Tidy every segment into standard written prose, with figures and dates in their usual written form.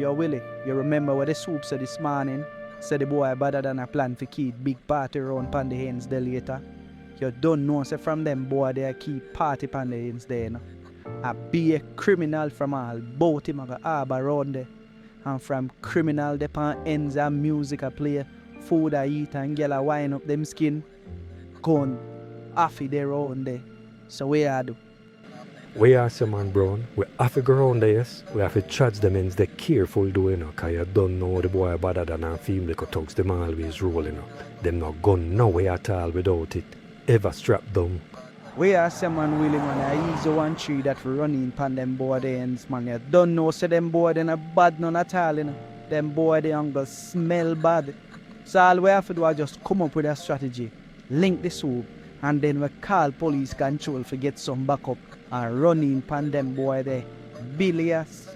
Yo, Willie, you remember what the soup said this morning? Said the boy better than a plan for keep big party round pan the hens there later. You don't know, say from them boy they keep party pan the hens there, no? A be a criminal from all boat him a go harbor round there. And from criminal they pan ends and music a play, food a eat and girl a wine up them skin. Gun affy there round there. So what I do? We are some man brown. We have to go around there, yes. We have to charge them ends they careful doing, cause you don't know the boy better than a female thugs them always rolling up. Them not gone nowhere at all without it. Ever strapped down. We are some man willing man, I use the one tree that running pan them boy the ends man. You don't know say them boy they not bad none at all, you know. Them boy they go smell bad. So all we have to do is just come up with a strategy, link the soup, and then we call police control to get some backup and run in pan them boy there. Billions.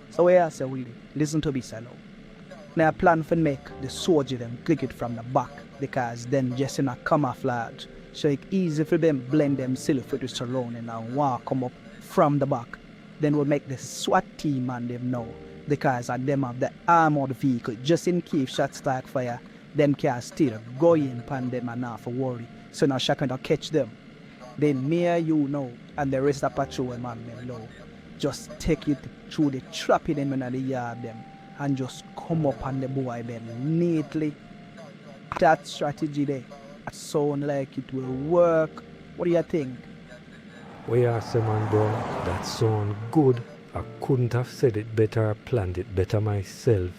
So we are say Willie, listen to this now. Now I plan for make the soldier them click it from the back because then just in a camouflage. So it's easy for them blend themselves with the surrounding and walk come up from the back. Then we'll make the SWAT team and them know because of them have the armored vehicle just in case shots start fire. Them can still go in pan them and not for worry. So now shot can catch them. Then me and you know and the rest of the patrol man them know. Just take it through the trap in them in the yard them and just come up on the boy them neatly. That strategy there sound like it will work. What do you think? We are some man brown. That sound good. I couldn't have said it better or planned it better myself.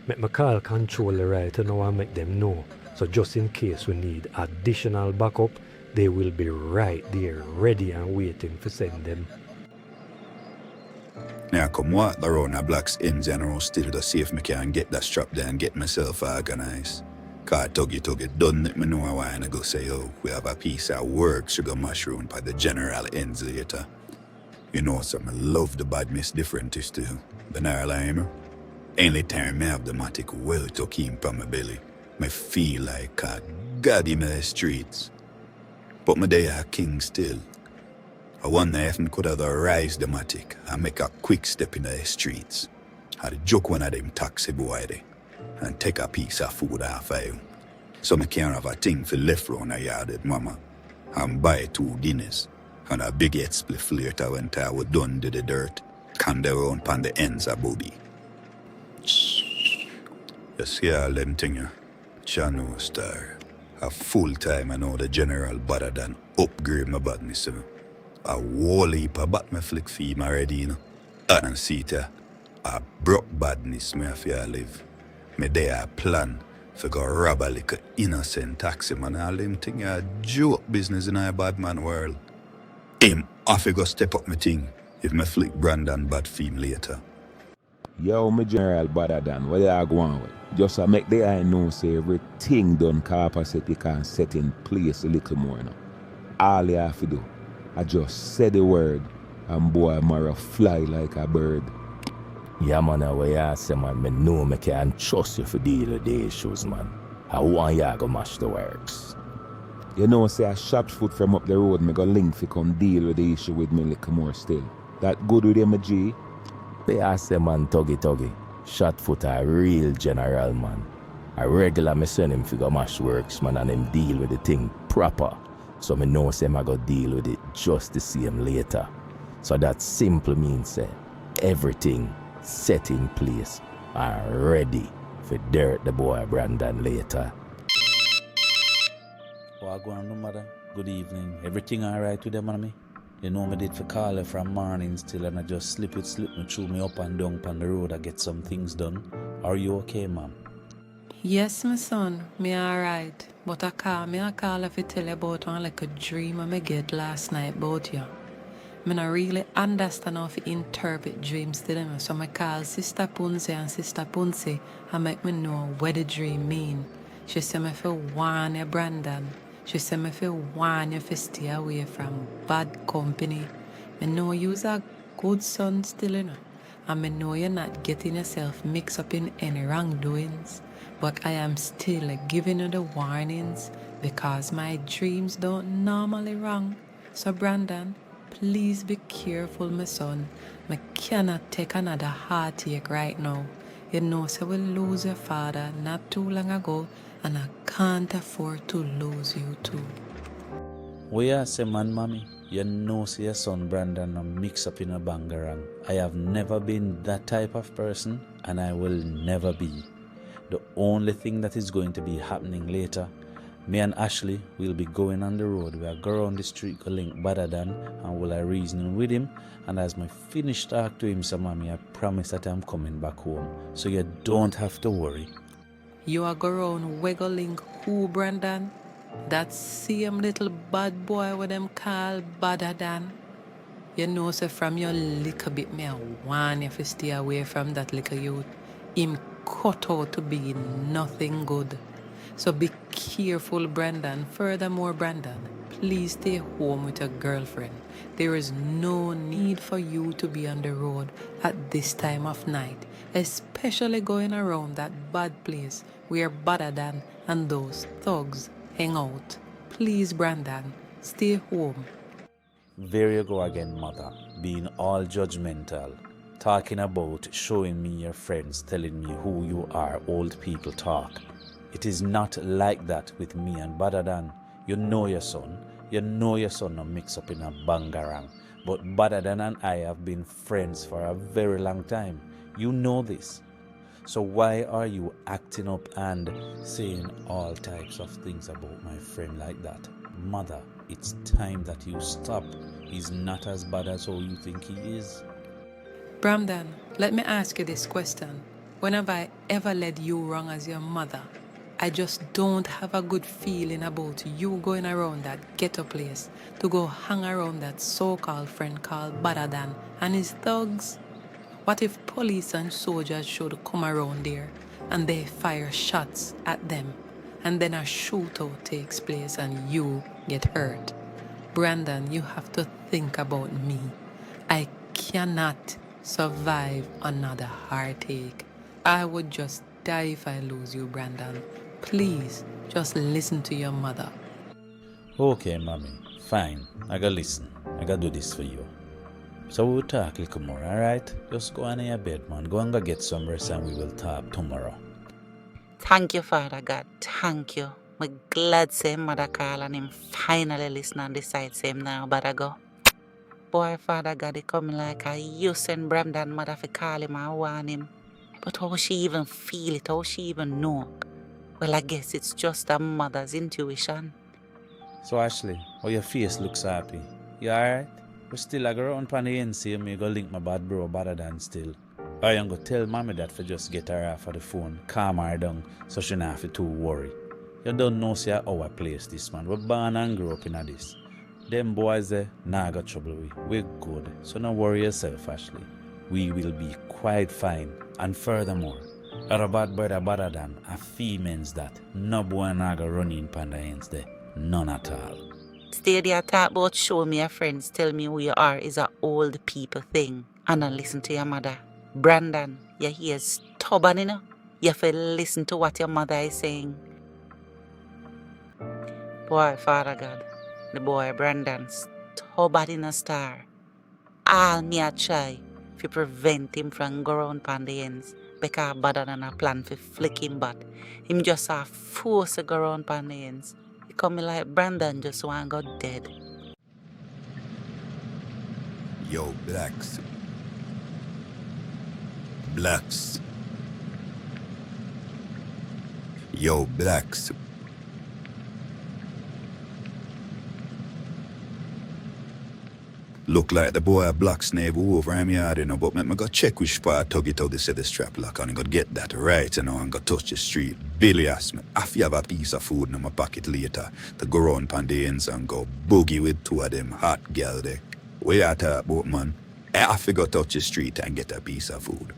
Make my call control the right and now I make them know. So just in case we need additional backup, they will be right there, ready and waiting to send them. Now come walk around the blocks in general still to see if I can get that strap there and get myself organized. Cause Tuggy done let me know I wanna go say, oh, we have a piece of work sugar mushroom by the general ends later. You know some I love the badness different too. But now lime. Only time me have the matic well to keep from my belly. Me feel like a god in the streets. But me day a king still. I wonder if I could have rise the matic and make a quick step in the streets. I'd joke one of them taxi boy there and take a piece of food off of you. So me can't have a thing for left round the yard with mama and buy 2 dinners and a big head spliff later when I was done to the dirt, can they round pan the ends of booby. You see all them things, Chano star. A full time I know the general better than upgrade my badness. A whole heap of bat me flick for him already, you know. And see it, a broke badness me have to live. Me there a plan for go rob a little innocent taxi man. All them things a joke business in a bad man world. Him have to go step up my thing if me flick Brandon bad for him later. Yo, my general better than what I go on with. Just to make the eye know say everything done capacity can set in place a little more now. All you have to do, I just say the word and boy Mara fly like a bird. Yeah man, what you say man, me know me can trust you for deal with the issues man. I want you to mash the works. You know say a short foot from up the road me go link fi come deal with the issue with me little more still. That good with you my G? I say man tuggy. Shot foot a real general man. A regular me send him figure mash works man and him deal with the thing proper. So me know say I go deal with it just the same later. So that simple means say everything set in place and ready for dirt the boy Brandon later. What going on, mother? Good evening. Everything alright with them and me? You know me did for call her from morning still and I just slip me through me up and down on the road. I get some things done. Are you okay, ma'am? Yes, my son. Me alright. But I call her to tell you about one like a dream I get last night about you. Me not really understand how to interpret dreams to them. So I call Sister Punse and Sister Punse and make me know what the dream mean. She say me feel warn you, Brandon. She said me feel warn you to stay away from bad company. Me know you's a good son still, you know. And me know you're not getting yourself mixed up in any wrongdoings. But I am still giving you the warnings because my dreams don't normally wrong. So Brandon, Please be careful, my son. I cannot take another heartache right now. You know, so we lose your father not too long ago, and I can't afford to lose you too. We are say, man, mommy. You know, see your son Brandon a mix up in a bangarang. I have never been that type of person, and I will never be. The only thing that is going to be happening later, me and Ashley will be going on the road. We'll go around the street, go link Badadan, and we'll have reasoning with him. And as I finish talk to him, so mommy, I promise that I'm coming back home. So you don't have to worry. You are go around wiggling who, Brandon? That same little bad boy with them call Badadan. You know, so from your little bit, me I want you to stay away from that little youth. Him cut out to be nothing good. So be careful, Brandon. Furthermore, Brandon, please stay home with your girlfriend. There is no need for you to be on the road at this time of night, especially going around that bad place where Badadan and those thugs hang out. Please, Brandon, stay home. There you go again, mother, being all judgmental. Talking about showing me your friends, telling me who you are, old people talk. It is not like that with me and Badadan. You know your son. You know your son not mix up in a bangarang. But Badadan and I have been friends for a very long time. You know this. So why are you acting up and saying all types of things about my friend like that? Mother, it's time that you stop. He's not as bad as how you think he is. Brandon, let me ask you this question. When have I ever led you wrong as your mother? I just don't have a good feeling about you going around that ghetto place to go hang around that so-called friend called Badadan and his thugs. What if police and soldiers should come around there and they fire shots at them and then a shootout takes place and you get hurt? Brandon, you have to think about me. I cannot survive another heartache. I would just die if I lose you, Brandon. Please, just listen to your mother. Okay, mommy. Fine. I gotta listen. I gotta do this for you. So we'll talk a little more, alright? Just go on in your bed, man. Go and go get some rest and we will talk tomorrow. Thank you, Father God. Thank you. I'm glad say Mother call and him finally listen and decide say him now better go. Boy, Father God, he coming like a you send Brandon mother for call him and warn him. But how she even feel it? How she even know? Well, I guess it's just a mother's intuition. So Ashley, how your face looks happy? You alright? We still I go around on the NC and me go link my bad bro Badadan still. I am gonna tell mommy that for just get her off of the phone, calm her down so she not have to too worry. You don't know see our place this man. We're born and grew up in this. Them boys there, nah got trouble with. We're good. So don't worry yourself, Ashley. We will be quite fine. And furthermore, our bad brother Badadan a females that no boy nah go run in panda ends there. None at all. Stay there talk about show me your friends, tell me who you are is a old people thing. And not listen to your mother. Brandon, your ears stubborn, you know? You have to listen to what your mother is saying. Boy, Father God, the boy Brandon stubborn in a star. All me a try to prevent him from going around on the ends because Badadan a plan to flick him but him just a force to go around on the ends. He coming like Brandon just want to go dead. Yo, blacks. Blacks. Yo, blacks. Look like the boy a black snake over him yard, you know, but me go check which part Tuggy Tuggy said the strap lock and I go get that right, you know, and go touch the street. Billy asked me, if you have a piece of food in my pocket later, to go round pan the ends and go boogie with two of them hot gal there. What you talk about, man? I have to go touch the street and get a piece of food.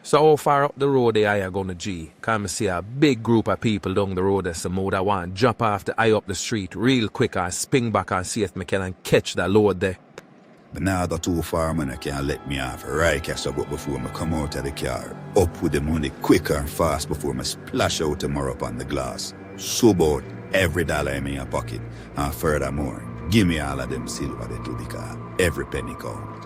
So how far up the road they are going to G? Can I see a big group of people down the road that's some I want to jump off the eye up the street real quick and spin back and see if I can catch that load there. But now I go too far, man, I can't let me off. Right, catch up before I come out of the car. Up with the money quicker and fast before I splash out tomorrow up on the glass. So about every dollar in my pocket. And furthermore, Give me all of them silver they do because every penny count.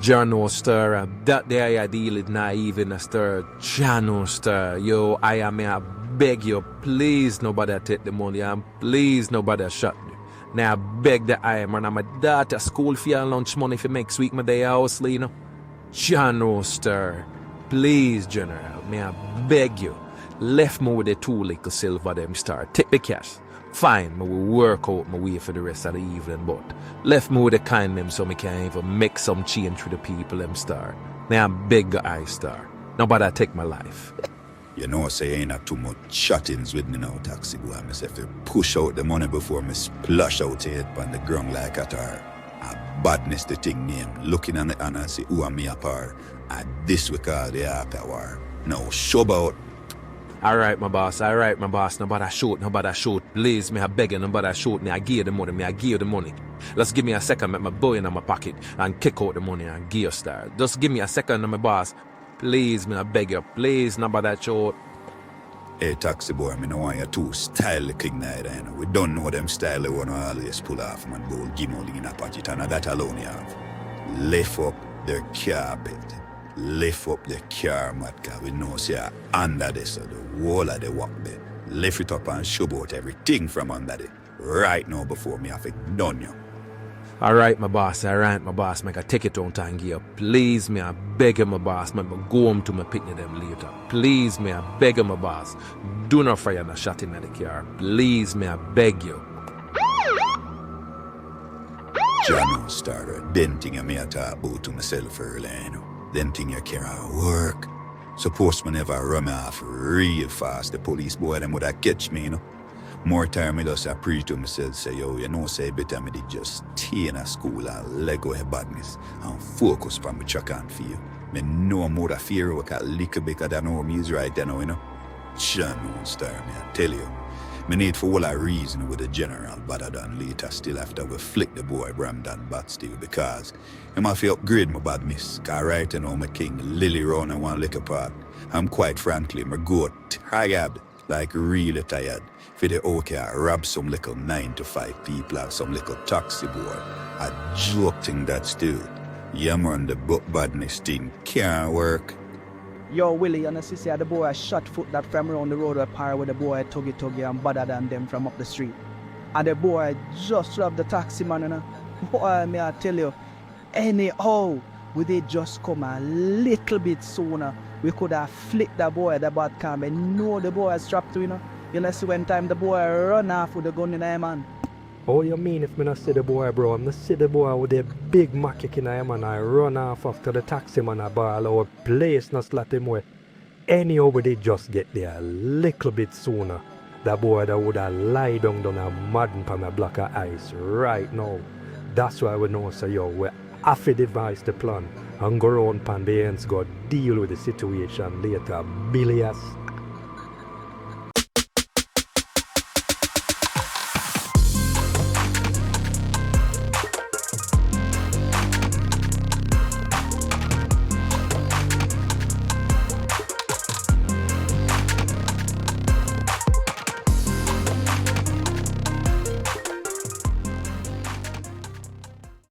Jano stir, that day I deal it naive in a stir. Jano stir, yo, I am a beg you, please nobody take the money and please nobody shot me. Now I beg that I am and my daughter school fee and lunch money for next week my day house, you know. Jano stir, please General, may I beg you, left me with the 2 little silver them star. Take the cash. Fine, I will work out my way for the rest of the evening, but left me with the kind them so I can even make some change for the people them star. Now I beg the I star. Nobody take my life. You know, say ain't not too much shottings with me now, taxi boy. I say if you push out the money before me splash out it on the ground like a tar. A badness the thing name. Looking on the hand and say, who am me apart? And this we call the after war. Now, show about. Alright, my boss, nobody shoot. Please, me I beg you, nobody shoot me. I give you the money, Let's give me a second, make my boy in my pocket and kick out the money and give you star. Just give me a second, my boss. Please, me I beg you, please, nobody shoot. Hey, taxi boy, me no want you too style king neither, you know. We don't know them style they wanna always pull off, man. Bowl gimoli in a pocket, and that alone you have. Lift up the carpet. Lift up the car, matka. We know say under this, so the wall of the walk there. Lift it up and show out everything from under it. Right now before me have it done you. Alright, my boss, make I take it on time give you. Please, me I beg you, my boss, make me go home to my picnic them later. Please, me I beg you, my boss. Do not fire no shot in the car. Please, me I beg you. Jano starter, then thing I may talk about to myself early, you know. Then thing you can't work. Suppose me never run me off real fast. The police boy them would have catch me, you know. More time I just preach to myself, say, yo, you know, say better me did just stay in a school and let go of badness and focus on my track and field. Me know more the fear work a little bit than know me is right there now, you know. Jano star me, I tell you. Me need for all I reason with the general better than later still after we flick the boy Bramdan bat still because him have to upgrade my badness. Cause right now my king Lily round and one liquor part. I'm quite frankly my goat tired, like really tired. For the okay I rob some little 9 to 5 people or some little taxi boy. A joke thing that still. Yeah man, the book badness thing can't work. Yo, Willie, you know, see the boy shot foot that from around the road par with the boy tuggy and better than them from up the street. And the boy just robbed the taxi man, you know. Boy, may I tell you, anyhow, we did just come a little bit sooner. We could have flicked the boy the bad car, but no, the boy strapped to, you know. You know, see when time the boy run off with the gun in his hand. Oh, you mean if me not see the boy, bro? I'm not see the boy with a big macaque in him and I run off after the taxi man a ball or place not slap him away. Anyhow, we did just get there a little bit sooner. The boy that would have lie down a madden on a block of ice right now. That's why we know, so yo, we have to devise the plan and go around pan the ends, go deal with the situation later, bilious.